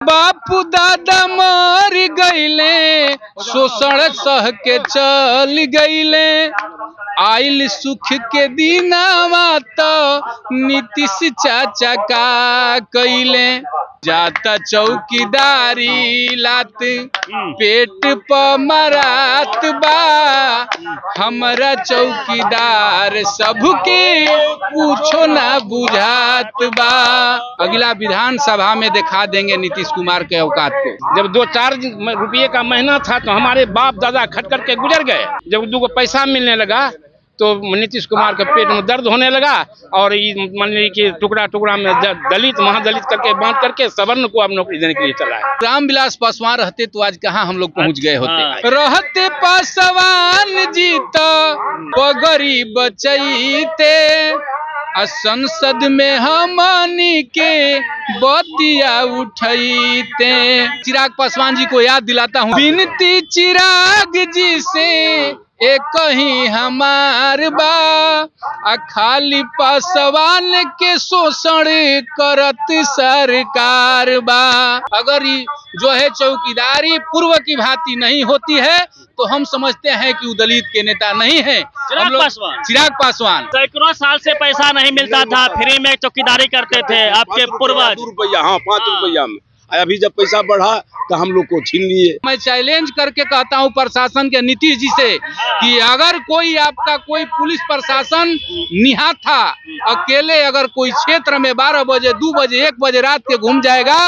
बापू दादा मर गईले, शोषण सह के चल गईले। आइल सुख के दिनावा तो नीतीश चाचा का कईले। जाता चौकीदारी लात पेट प मरात बा, हमरा चौकीदार सबके पूछो ना बुझात बा। अगला विधानसभा में दिखा देंगे नीतीश कुमार के औकात को। जब 2-4 रुपये का महीना था तो हमारे बाप दादा खट करके गुजर गए। जब 2 पैसा मिलने लगा तो नीतीश कुमार के पेट में दर्द होने लगा और मान लीजिए कि टुकड़ा टुकड़ा में दलित महादलित करके बांट करके सवर्ण को अब नौकरी देने के लिए चला है। रामविलास पासवान रहते तो आज कहाँ हम लोग पहुंच गए होते। रहते पासवान जी तो पगड़ी बचैते, संसद में हमनी के बतिया उठैते। चिराग पासवान जी को याद दिलाता हूँ, विनती चिराग जी से एक ही हमार बा, खाली पासवान के शोषण करत सरकार बा। अगर जो है चौकीदारी पूर्व की भांति नहीं होती है तो हम समझते हैं कि वो दलित के नेता नहीं है। चिराग पासवान सैकड़ों साल से पैसा नहीं मिलता था, फ्री में चौकीदारी करते थे आपके पूर्वज। 2 रुपया, हाँ 5 रुपया में। अभी जब पैसा बढ़ा तो हम लोग को छीन लिए। मैं चैलेंज करके कहता हूं प्रशासन के नीतीश जी से कि अगर कोई आपका कोई पुलिस प्रशासन निहत था, अकेले अगर कोई क्षेत्र में 12 बजे 2 बजे 1 बजे रात के घूम जाएगा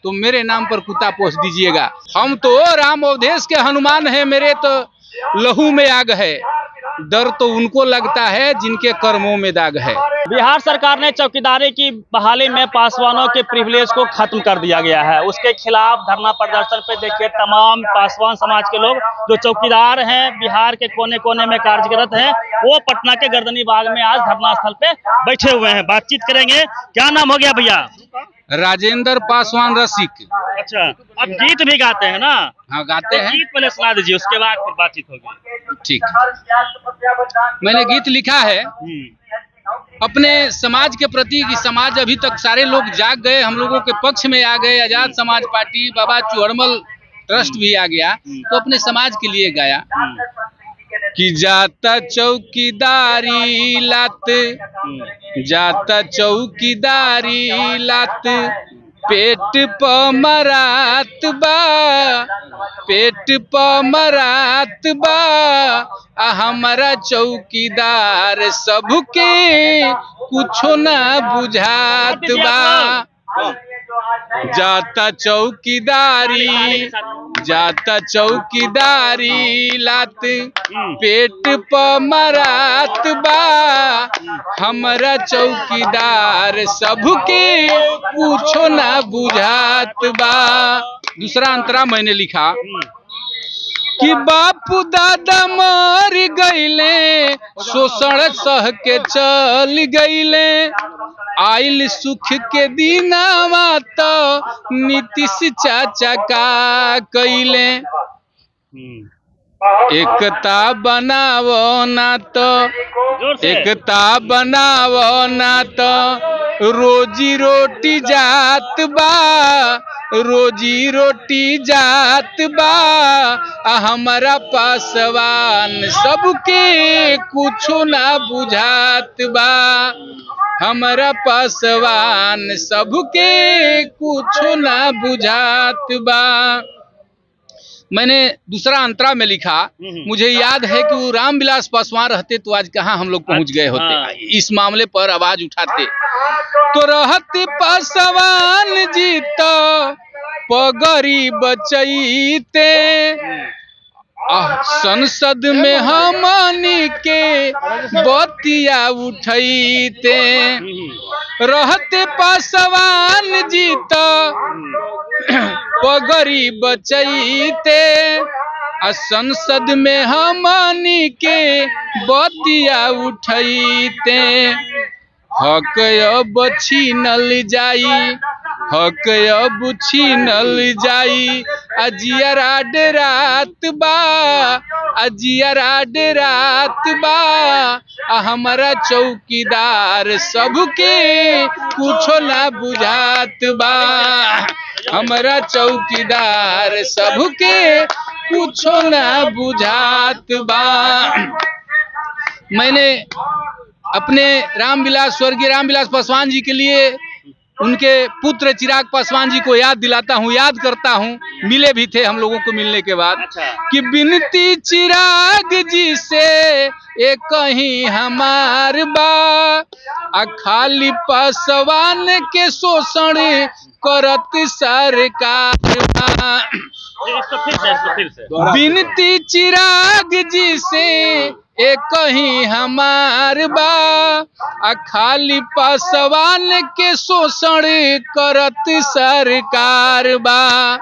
तो मेरे नाम पर कुत्ता पोस दीजिएगा। हम तो राम अवधेश के हनुमान है, मेरे तो लहू में आग है। डर तो उनको लगता है जिनके कर्मों में दाग है। बिहार सरकार ने चौकीदारी की बहाली में पासवानों के प्रिविलेज को खत्म कर दिया गया है। उसके खिलाफ धरना प्रदर्शन पे देखिए तमाम पासवान समाज के लोग जो चौकीदार हैं, बिहार के कोने कोने में कार्यरत हैं, वो पटना के गर्दनी बाग में आज धरना स्थल पे बैठे हुए हैं। बातचीत करेंगे। क्या नाम हो गया भैया? राजेंद्र पासवान रसिक। अच्छा, अब गीत भी गाते हैं ना? हाँ गाते हैं। गीत पहले सुना दीजिए, उसके बाद फिर बातचीत होगी। ठीक, मैंने गीत लिखा है अपने समाज के प्रति कि समाज अभी तक सारे लोग जाग गए, हम लोगों के पक्ष में आ गए। आजाद समाज पार्टी, बाबा चूहड़मल ट्रस्ट भी आ गया, तो अपने समाज के लिए गाया कि जाता चौकीदारी लात, जाता चौकीदारी लात पेट प मरात बा, पेट प मरात बा, हमारा चौकीदार सबके कुछो ना बुझात बा। जाता चौकीदारी, जाता चौकीदारी लात पेट प मरात बा, हमरा चौकीदार सबके कुछो ना बुझात बा। दूसरा अंतरा मैंने लिखा कि बापू दादा मर गईले, शोषण सह के चल गईले। आइल सुख के दिनावा तो नीतीश चाचा का कईले। एकता बनावो ना तो, एकता बनावो ना तो रोजी रोटी जात बा, रोजी रोटी जात बा, हमारा पासवान सबके कुछो ना बुझात बा, हमारा पासवान सबके कुछो ना बुझात बा। मैंने दूसरा अंतरा में लिखा, मुझे याद है कि वो रामविलास पासवान रहते तो आज कहाँ हम लोग पहुंच गए होते, इस मामले पर आवाज उठाते। तो रहते पासवान जी तो पगड़ी बचैते, संसद में हमनी के बतिया उठैते। रहते पासवान जी तो पगड़ी बचैते, संसद में हमनी के बतिया उठैते। हक अब छीनल जाई, हक अब छीनल जाई, अजियरा डेरात बा, अजियरा डेरात बा, हमारा चौकीदार सबके कुछो ना बुझात बा। हमारा चौकीदार सबके कुछो ना बुझात बा। मैंने अपने स्वर्गीय रामविलास पासवान जी के लिए उनके पुत्र चिराग पासवान जी को याद दिलाता हूँ, याद करता हूँ, मिले भी थे हम लोगों को मिलने के बाद। कि बिनती चिराग जी से एक कहीं हमार बा, खाली पासवान के शोषण करत सरकार बा। बिनती चिराग जी से एक कहीं हमार बा, खाली पासवान के शोषण करत सरकार बा।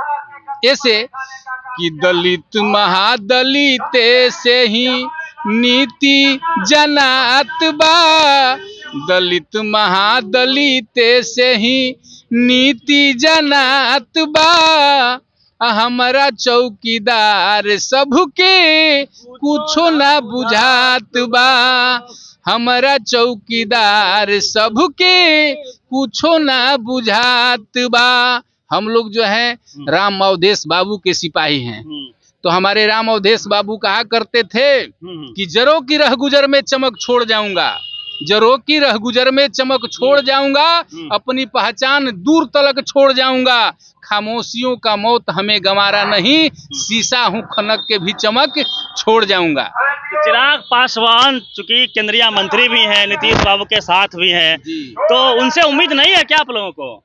ऐसे कि दलित महादलित से ही नीति जनात बा, दलित महादलित से ही नीति जनात बा। हमारा चौकीदार सबके कुछो ना बुझात बा, हमारा चौकीदार सबके कुछो ना बुझात बा। हम लोग जो है राम अवधेश बाबू के सिपाही हैं। तो हमारे राम अवधेश बाबू कहा करते थे कि जरो की रह गुजर में चमक छोड़ जाऊंगा, जरो की रह गुजर में चमक छोड़ जाऊंगा, अपनी पहचान दूर तलक छोड़ जाऊंगा। खामोशियों का मौत हमें गंवारा नहीं, शीशा हूँ खनक के भी चमक छोड़ जाऊंगा। चिराग पासवान चूंकि केंद्रीय मंत्री भी हैं, नीतीश बाबू के साथ भी हैं, तो उनसे उम्मीद नहीं है क्या आप लोगों को?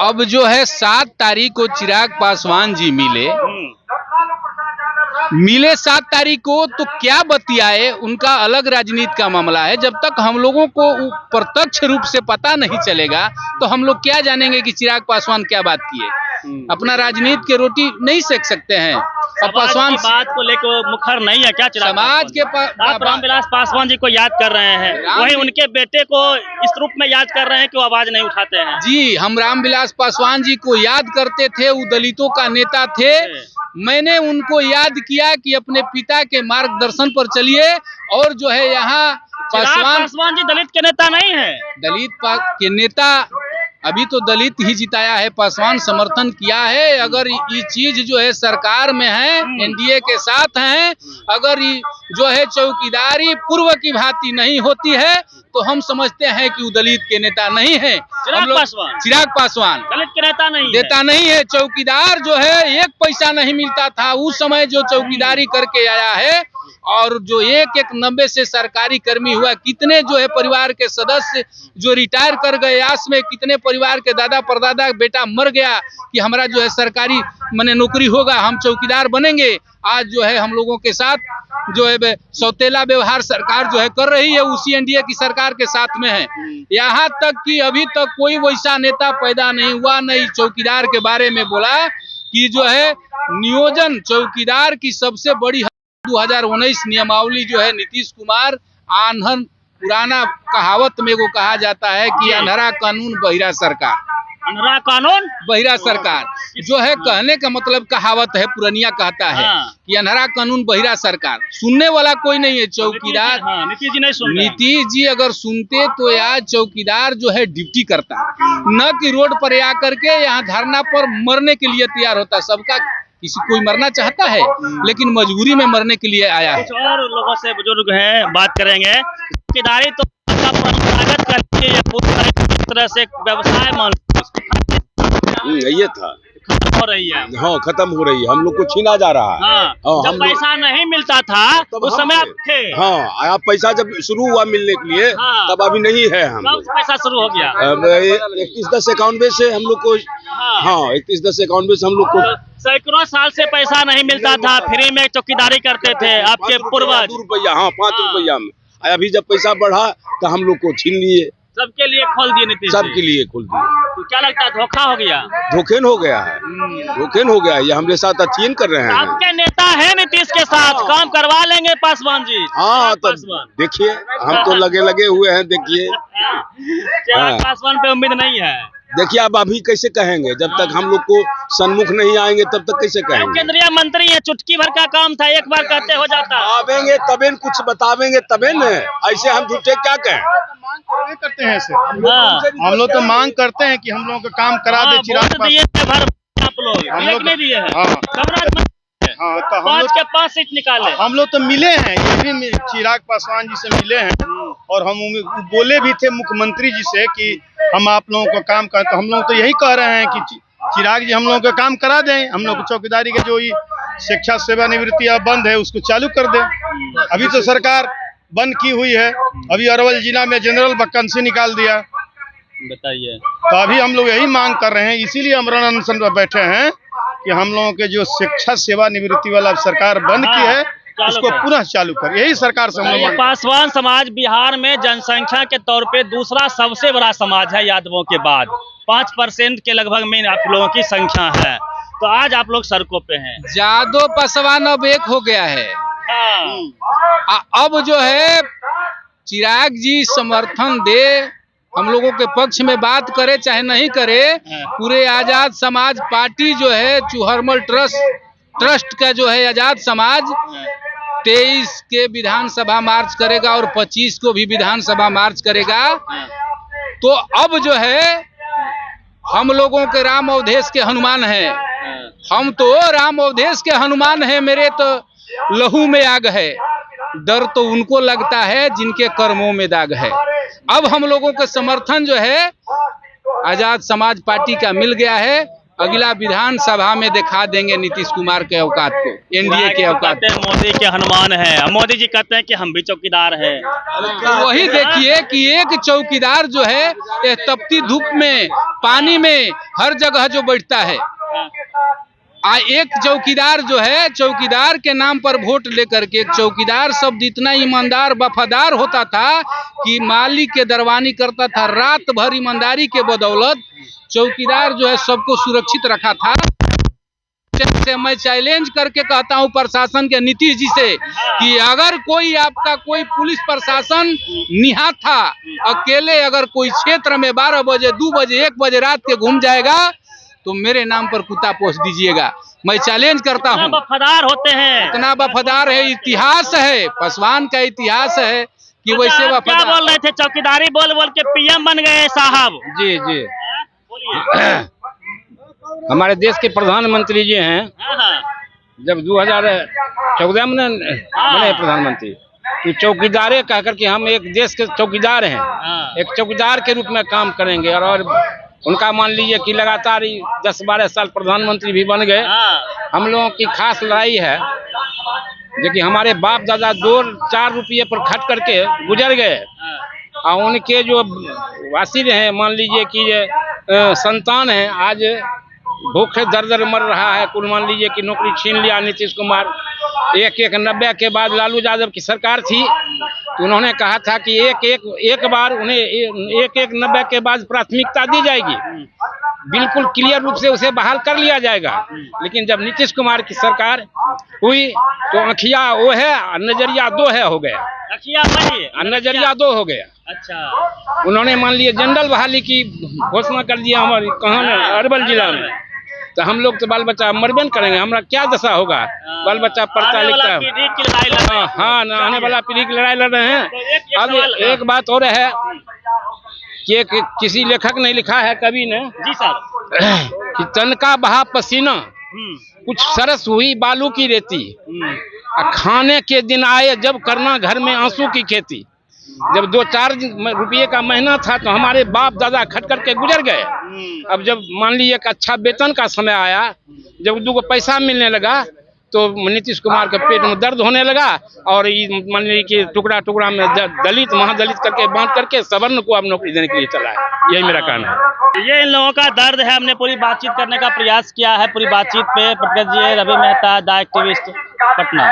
अब जो है 7 तारीख को चिराग पासवान जी मिले 7 तारीख को, तो क्या बतियाए, उनका अलग राजनीति का मामला है। जब तक हम लोगों को प्रत्यक्ष रूप से पता नहीं चलेगा तो हम लोग क्या जानेंगे कि चिराग पासवान क्या बात किए। अपना राजनीति के रोटी नहीं सेक सकते हैं। अब पासवान की बात को लेकर मुखर नहीं है क्या चिराग समाज के आप रामविलास पासवान जी को याद कर रहे हैं, वहीं उनके बेटे को इस रूप में याद कर रहे हैं कि वो आवाज नहीं उठाते हैं? जी, हम रामविलास पासवान जी को याद करते थे, वो दलितों का नेता थे। मैंने उनको याद किया कि अपने पिता के मार्गदर्शन पर चलिए, और जो है यहाँ पासवान जी दलित के नेता नहीं है। दलित के नेता अभी तो दलित ही जिताया है, पासवान समर्थन किया है। अगर ये चीज जो है सरकार में है, एनडीए के साथ हैं, अगर जो है चौकीदारी पूर्व की भांति नहीं होती है तो हम समझते हैं कि वो दलित के नेता नहीं है। चिराग पासवान दलित के नेता नहीं देता नहीं है। चौकीदार जो है 1 पैसा नहीं मिलता था उस समय जो चौकीदारी करके आया है, और जो 1-1 से सरकारी कर्मी हुआ, कितने जो है परिवार के सदस्य जो रिटायर कर गए आस में, कितने परिवार के दादा परदादा बेटा मर गया कि हमारा जो है सरकारी माने नौकरी होगा, हम चौकीदार बनेंगे। आज जो है हम लोगों के साथ जो है सौतेला व्यवहार सरकार जो है कर रही है, उसी एनडीए की सरकार के साथ में है। यहाँ तक कि अभी तक कोई वैसा नेता पैदा नहीं हुआ, नहीं चौकीदार के बारे में बोला कि जो है नियोजन चौकीदार की सबसे बड़ी 2019 नियमावली जो है नीतीश कुमार आंधन, पुराना कहावत में को कहा जाता है कि अंधरा कानून बहिरा सरकार, अंधरा कानून बहिरा सरकार जो है कहने का मतलब कहावत है, पुरानिया कहता है कि अंधरा कानून बहिरा सरकार। सुनने वाला कोई नहीं है। चौकीदार नीतीश जी नहीं सुन रहे। नीतीश जी अगर सुनते तो यार चौकीदार जो है ड्यूटी करता, न कि रोड पर आ करके यहाँ धरना पर मरने के लिए तैयार होता। सबका किसी कोई मरना चाहता है लेकिन मजबूरी में मरने के लिए आया है। कुछ और लोगों से बुजुर्ग हैं, बात करेंगे। चौकीदारी तो परंपरागत करती है, पूरी तरह से व्यवसाय मान ये था खत्म हो रही है। हाँ, खत्म हो रही है, हम लोग को छीना जा रहा है। जब पैसा नहीं मिलता था उस समय आप थे। हाँ, आप पैसा जब शुरू हुआ मिलने के लिए तब अभी नहीं है। हम पैसा शुरू हो गया 31/10/91 से हम लोग को। हाँ, 31/10/91 से हम लोग को सैकड़ों साल से पैसा नहीं मिलता था, फ्री में चौकीदारी करते थे आपके पूर्वज। 2 रुपया, हाँ 5 रुपया में। अभी जब पैसा बढ़ा तो हम लोग को छीन लिए, सबके लिए खोल दिए नीतीश, सबके लिए खोल दिए। तो क्या लगता है धोखा हो गया? धोखेन हो गया है, धोखेन हो गया है। ये हमारे साथ अचीन कर रहे हैं। आपके नेता है नीतीश के साथ, काम करवा लेंगे पासवान जी। हाँ, तो देखिए हम तो लगे हुए हैं। देखिए पासवान पे उम्मीद नहीं है। देखिए अब अभी कैसे कहेंगे, जब तक हम लोग को सन्मुख नहीं आएंगे तब तक कैसे कहेंगे। केंद्रीय मंत्री है, चुटकी भर का काम था, एक बार कहते हो जाता। आवेंगे तबे कुछ बतावेंगे तबे न, ऐसे हम झूठे क्या कहें। नहीं करते हैं ऐसे। हाँ। हम लोग तो मांग करते हैं कि हम लोगों का काम करा दे चिराग वोट दिए थे भर आप लोग हम दिए लोग कि नहीं दिए हैं? हाँ। कमराज हाँ, तो हम 5 लोग के 5 सीट निकाले। हम लोग तो मिले हैं, ये भी चिराग पासवान जी से मिले हैं और हम बोले भी थे मुख्यमंत्री जी से कि हम आप लोगों को काम कर, तो हम लोग तो यही कह रहे हैं कि चिराग जी हम लोगों का काम करा दें, हम लोग को चौकीदारी के जो ये शिक्षा सेवानिवृत्ति अब बंद है उसको चालू कर दें। अभी तो सरकार बंद की हुई है, अभी अरवल जिला में जनरल वैकेंसी निकाल दिया। बताइए। तो अभी हम लोग यही मांग कर रहे हैं, इसीलिए अमरण अनशन पर बैठे हैं कि हम लोगों के जो शिक्षा सेवानिवृत्ति वाला सरकार बंद की है उसको पुनः चालू कर, यही सरकार से हम लोग। पासवान समाज बिहार में जनसंख्या के तौर पे दूसरा सबसे बड़ा समाज है यादवों के बाद, 5% के लगभग में आप लोगों की संख्या है। तो आज आप लोग सड़कों पे हैं। यादव पासवान अब एक हो गया है। अब जो है चिराग जी समर्थन दे, हम लोगों के पक्ष में बात करे चाहे नहीं करे, पूरे आजाद समाज पार्टी जो है चूहरमल ट्रस्ट का जो है आजाद समाज 23 के विधानसभा मार्च करेगा और 25 को भी विधानसभा मार्च करेगा। तो अब जो है हम लोगों के राम अवधेश के हनुमान हैं, हम तो राम अवधेश के हनुमान हैं, मेरे तो लहू में आग है, डर तो उनको लगता है जिनके कर्मों में दाग है। अब हम लोगों का समर्थन जो है आजाद समाज पार्टी का मिल गया है। अगला विधानसभा में दिखा देंगे नीतीश कुमार के औकात को, एनडीए के औकात को। मोदी के हनुमान है, मोदी जी कहते हैं कि हम भी चौकीदार हैं। तो वही देखिए कि एक चौकीदार जो है ये तपती धूप में, पानी में, हर जगह जो बैठता है, एक चौकीदार जो है, चौकीदार के नाम पर वोट लेकर के, एक चौकीदार शब्द इतना ईमानदार वफादार होता था कि मालिक के दरवानी करता था। रात भर ईमानदारी के बदौलत चौकीदार जो है सबको सुरक्षित रखा था। मैं चैलेंज करके कहता हूं प्रशासन के, नीतीश जी से, कि अगर कोई आपका कोई पुलिस प्रशासन निहात था, अकेले अगर कोई क्षेत्र में 12 बजे 2 बजे 1 बजे रात के घूम जाएगा तो मेरे नाम पर कुत्ता पोस दीजिएगा। मैं चैलेंज करता हूं। वफादार होते हैं, इतना वफादार है, इतिहास है, पासवान का इतिहास है कि वैसे वफादार। क्या बोल रहे थे? चौकीदारी बोल बोल के पीएम बन गए साहब। जी जी हमारे देश के प्रधानमंत्री जी हैं, जब 2014 में बने प्रधानमंत्री, तो चौकीदारे कह करके हम एक देश के चौकीदार हैं, एक चौकीदार के रूप में काम करेंगे। और उनका मान लीजिए कि लगातार 10-12 साल प्रधानमंत्री भी बन गए। हम लोगों की खास लड़ाई है जो कि हमारे बाप दादा 2-4 रुपये पर खट करके गुजर गए, और उनके जो वासी रहे, मान लीजिए कि संतान है, आज भूखे दर मर रहा है। कुल मान लीजिए कि नौकरी छीन लिया नीतीश कुमार। 1-1-90 के बाद लालू यादव की सरकार थी, तो उन्होंने कहा था कि एक बार उन्हें 1-1-90 के बाद प्राथमिकता दी जाएगी, बिल्कुल क्लियर रूप से उसे बहाल कर लिया जाएगा। लेकिन जब नीतीश कुमार की सरकार हुई तो आँखिया वो है, नजरिया दो है हो गया, नजरिया दो हो गया। अच्छा, उन्होंने मान लिया जनरल बहाली की घोषणा कर दिया हमारी कहाँ अरवल जिला में। तो हम लोग तो बाल बच्चा मरबे न करेंगे, हमारा क्या दशा होगा? बाल बच्चा पढ़ता लिखता है। हाँ, आने वाला पीढ़ी की लड़ाई लड़ रहे हैं। अब एक बात और है कि किसी लेखक ने लिखा है, कवि ने, जी साहब, कि तन का बहा पसीना, कुछ सरस हुई बालू की रेती, खाने के दिन आए जब करना घर में आंसू की खेती। जब 2-4 रुपये का महीना था तो हमारे बाप दादा खट करके गुजर गए। अब जब मान लीजिए एक अच्छा वेतन का समय आया, जब 2 पैसा मिलने लगा, तो नीतीश कुमार के पेट में दर्द होने लगा, और मान लीजिए कि टुकड़ा टुकड़ा में दलित महादलित करके बांट करके सवर्ण को अब नौकरी देने के लिए चला है। यही मेरा कहना है। ये इन लोगों का दर्द है। हमने पूरी बातचीत करने का प्रयास किया है। पूरी बातचीत पे प्रतिक्रिया रवि मेहता, द एक्टिविस्ट, पटना।